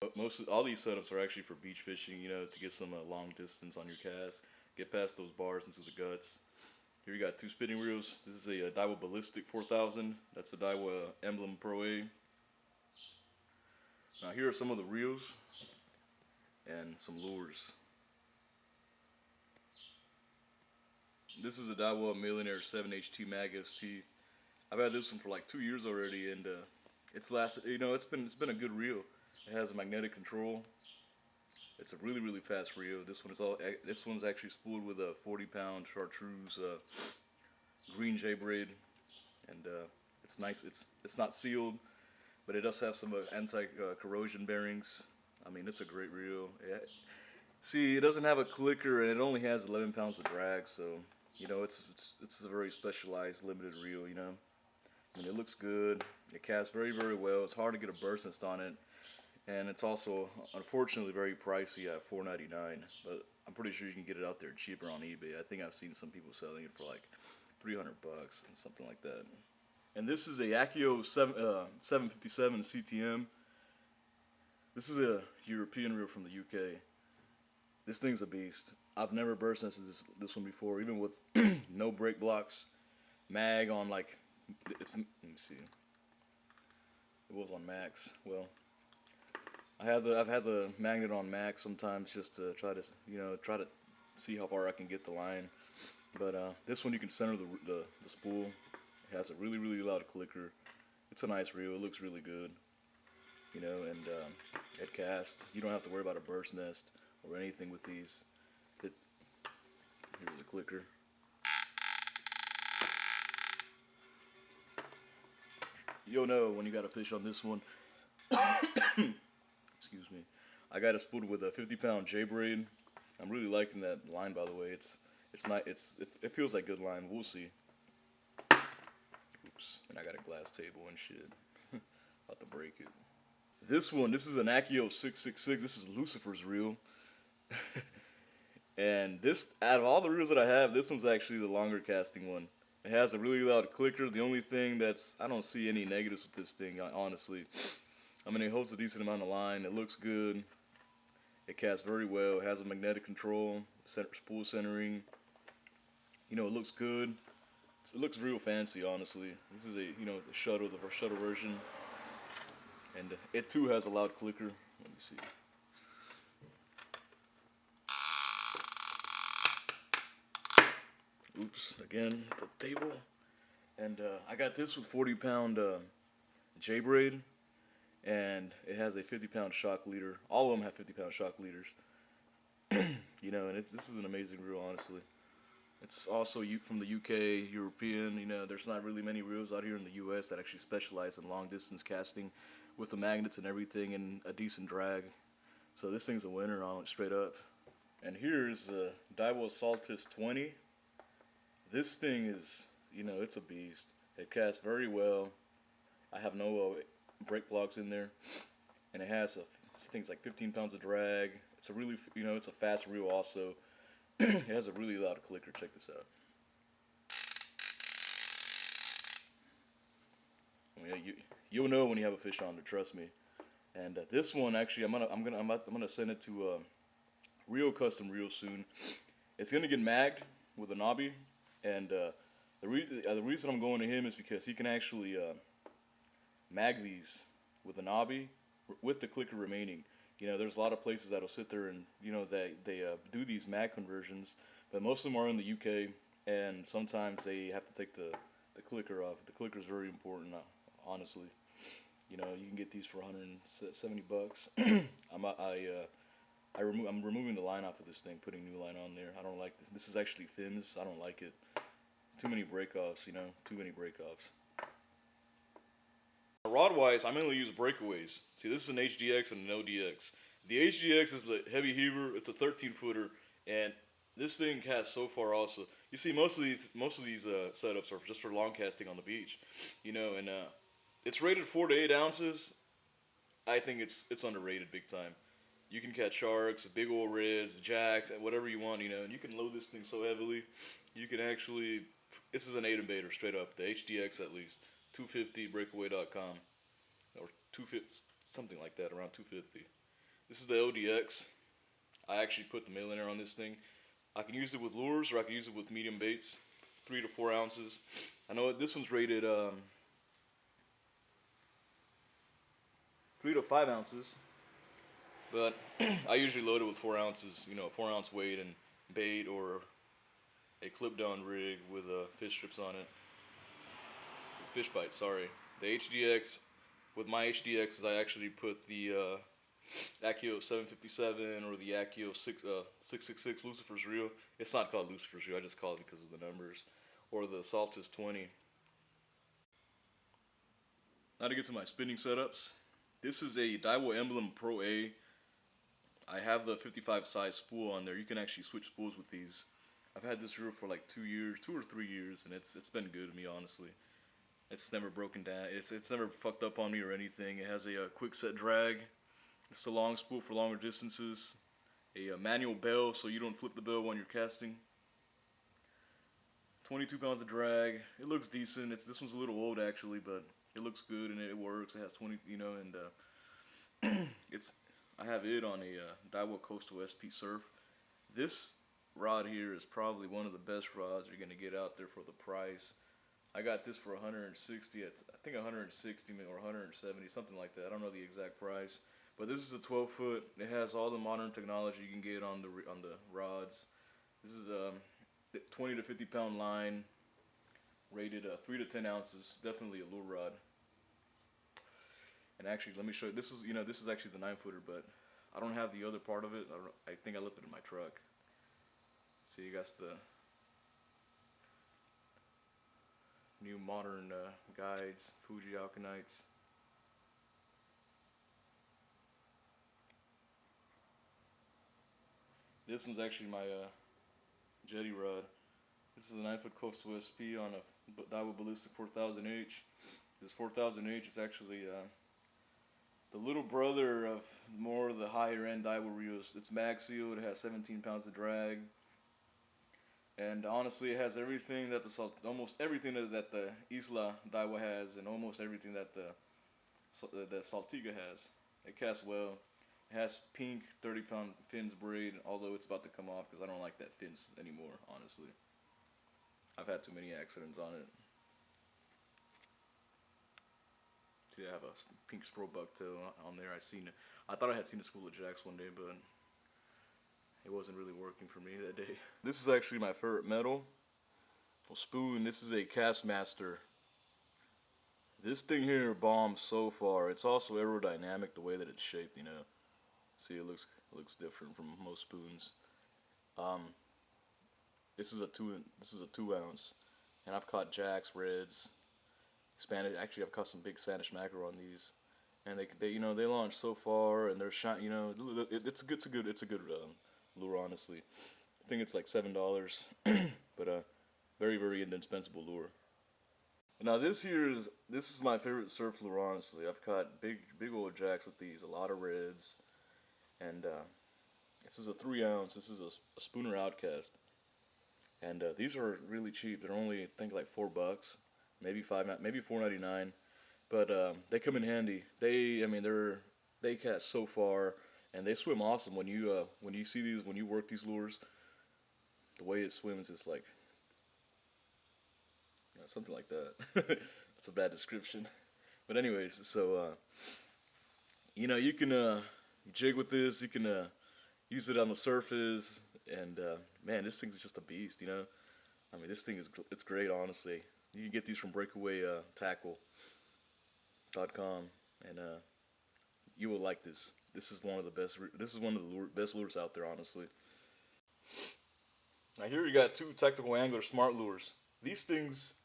But all these setups are actually for beach fishing, you know, to get some long distance on your cast, get past those bars into the guts. Here you got two spinning reels. This is a Daiwa Ballistic 4000. That's a Daiwa Emblem Pro A. Now here are some of the reels and some lures. This is a Daiwa Millionaire 7HT Mag ST. I've had this one for like 2 years already, and it's lasted. You know, it's been a good reel. It has a magnetic control. It's a really fast reel. This one's actually spooled with a 40-pound chartreuse green J-braid, and it's nice. It's not sealed, but it does have some anti-corrosion bearings. I mean, it's a great reel. See, it doesn't have a clicker, and it only has 11 pounds of drag, so you know it's a very specialized, limited reel. You know, I mean, it looks good. It casts very well. It's hard to get a burst nest on it. And it's also, unfortunately, very pricey at $4.99. But I'm pretty sure you can get it out there cheaper on eBay. I think I've seen some people selling it for like $300 bucks, something like that. And this is a Akios 757 CTM. This is a European reel from the UK. This thing's a beast. I've never burst nested this one before, even with no brake blocks, mag on like let me see. It was on max. Well, I've had the magnet on max sometimes just to try to see how far I can get the line. But this one you can center the spool. It has a really loud clicker. It's a nice reel. It looks really good. You know, and it casts. You don't have to worry about a burst nest or anything with these. Here's the clicker. You'll know when you got a fish on this one. Excuse me. I got it spooled with a 50-pound J-braid. I'm really liking that line, by the way. It's not. It feels like good line. We'll see. Oops. And I got a glass table and shit. About to break it. This is an Akios 666. This is Lucifer's reel. And this, out of all the reels that I have, this one's actually the longer casting one. It has a really loud clicker. The only thing I don't see any negatives with this thing, honestly. I mean, it holds a decent amount of line. It looks good. It casts very well. It has a magnetic control, spool centering. You know, it looks good. It looks real fancy, honestly. This is the shuttle version. And it too has a loud clicker. Let me see. Oops, again, the table. And I got this with 40-pound J-braid. And it has a 50-pound shock leader. All of them have 50-pound shock leaders. You know, and this is an amazing reel, honestly. It's also from the UK, European. You know, there's not really many reels out here in the US that actually specialize in long-distance casting with the magnets and everything and a decent drag. So this thing's a winner on it, straight up. And here's the Daiwa Saltist 20. This thing is, you know, it's a beast. It casts very well. I have no brake blocks in there, and it has things like 15 pounds of drag. It's a really, you know, it's a fast reel also. It has a really loud clicker. Check this out. I mean, you'll know when you have a fish on there, trust me. And this one actually, I'm gonna send it to Real Custom real soon. It's gonna get magged with a knobby, and the reason I'm going to him is because he can actually mag these with a knobby with the clicker remaining. You know, there's a lot of places that'll sit there and, you know, they do these mag conversions, but most of them are in the UK, and sometimes they have to take the clicker off. The clicker is very important, honestly. You know, you can get these for 170 bucks. I'm removing the line off of this thing, putting new line on there. I don't like this. This is actually fins. I don't like it. Too many breakoffs, you know, too many breakoffs. Rod-wise, I mainly use breakaways. See, this is an HDX and an ODX. The HDX is the heavy heaver. It's a 13-footer, and this thing casts so far also. You see, most of these setups are just for long casting on the beach, you know, and it's rated 4 to 8 ounces. I think it's underrated big time. You can catch sharks, big old reds, jacks, whatever you want, you know, and you can load this thing so heavily. You can actually, this is an 8 and baiter straight up, the HDX at least. 250 breakaway.com or 250, something like that, around 250. This is the LDX. I actually put the millionaire on this thing. I can use it with lures or I can use it with medium baits, 3 to 4 ounces. I know this one's rated 3 to 5 ounces, but I usually load it with 4 ounces, you know, 4-ounce weight and bait or a clip down rig with fish strips on it. Fish bites, sorry. The HDX, with my HDXs, I actually put the Akios 757 or the Akios 666 Lucifer's Reel. It's not called Lucifer's Reel, I just call it because of the numbers. Or the Saltist 20. Now to get to my spinning setups. This is a Daiwa Emblem Pro A. I have the 55 size spool on there. You can actually switch spools with these. I've had this reel for like 2 or 3 years, and it's been good to me, honestly. It's never broken down. It's never fucked up on me or anything. It has a quick set drag. It's the long spool for longer distances. A manual bell so you don't flip the bell when you're casting. 22 pounds of drag. It looks decent. This one's a little old actually, but it looks good and it works. It has 20, you know, and I have it on a Daiwa Coastal SP surf. This rod here is probably one of the best rods you're gonna get out there for the price. I got this for 160. I think 160 or 170, something like that. I don't know the exact price, but this is a 12-foot. It has all the modern technology you can get on the rods. This is a 20 to 50 pound line, rated 3 to 10 ounces. Definitely a lure rod. And actually, let me show you. This is actually the 9-footer, but I don't have the other part of it. I think I left it in my truck. See, you got the new modern guides, Fuji Alkanites. This one's actually my jetty rod. This is a 9-foot Coastal SP on a Daiwa Ballistic 4000H. This 4000H is actually the little brother of more of the higher end Daiwa reels. It's mag sealed. It has 17 pounds of drag. And honestly, it has everything that almost everything that the Isla Daiwa has, and almost everything that the Saltiga has. It casts well. It has pink 30-pound fins braid, although it's about to come off because I don't like that fins anymore, honestly. I've had too many accidents on it. See, I have a pink spro bucktail on there. I thought I had seen a School of Jacks one day, but it wasn't really working for me that day. This is actually my favorite metal. Well, Spoon, this is a Kastmaster. This thing here bombs so far. It's also aerodynamic the way that it's shaped, you know. See, it looks different from most spoons. This is a 2 ounce, and I've caught jacks, reds, Spanish. Actually, I've caught some big Spanish mackerel on these, and they launch so far, and they're shot. You know, it's a good lure, honestly. I think it's like $7, but very, very indispensable lure. Now this is my favorite surf lure, honestly. I've caught big old jacks with these, a lot of reds, and this is a 3 ounce. This is a Spoonr Outcast, and these are really cheap. They're only, I think, like $4, maybe $4.99, but they come in handy. They cast so far, and they swim awesome. When you see these, when you work these lures, the way it swims is like, you know, something like that. That's a bad description, but anyways, so you know, you can jig with this. You can use it on the surface, and man, this thing's just a beast. You know, I mean, this thing it's great, honestly. You can get these from Breakaway tackle.com, and you will like this. This is one of the best. This is one of the best lures out there, honestly. Now here we got 2 Technical Angler Smart Lures. These things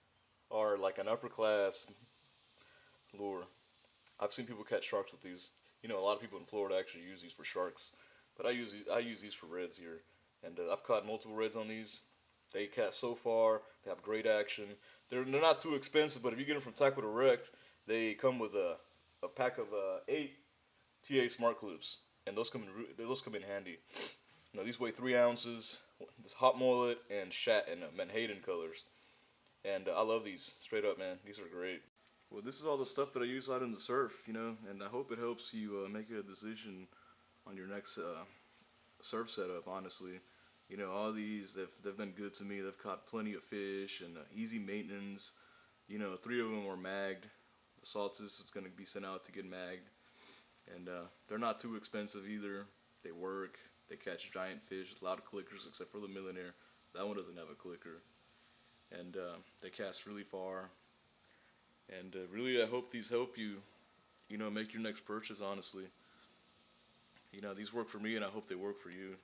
are like an upper class lure. I've seen people catch sharks with these. You know, a lot of people in Florida actually use these for sharks, but I use these for reds here, and I've caught multiple reds on these. They cast so far. They have great action. They're not too expensive, but if you get them from Tackle Direct, they come with a pack of 8 TA Smart Clips, and those come in handy. You know, these weigh 3 ounces. This hot mullet and menhaden colors, and I love these. Straight up, man, these are great. Well, this is all the stuff that I use out in the surf, you know, and I hope it helps you make a decision on your next surf setup. Honestly, you know, all these they've been good to me. They've caught plenty of fish and easy maintenance. You know, 3 of them were magged. The Saltist is going to be sent out to get magged, and they're not too expensive either. They work. They catch giant fish. A lot of clickers, except for the Millionaire. That one doesn't have a clicker, and they cast really far. And really, I hope these help you. You know, make your next purchase. Honestly, you know, these work for me, and I hope they work for you.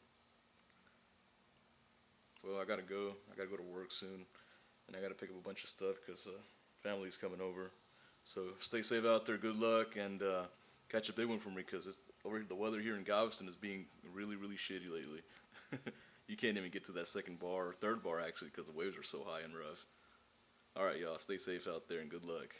Well, I gotta go. I gotta go to work soon, and I gotta pick up a bunch of stuff because family's coming over. So stay safe out there. Good luck, and catch a big one for me because the weather here in Galveston is being really, really shitty lately. You can't even get to that second bar or third bar actually because the waves are so high and rough. All right, y'all. Stay safe out there and good luck.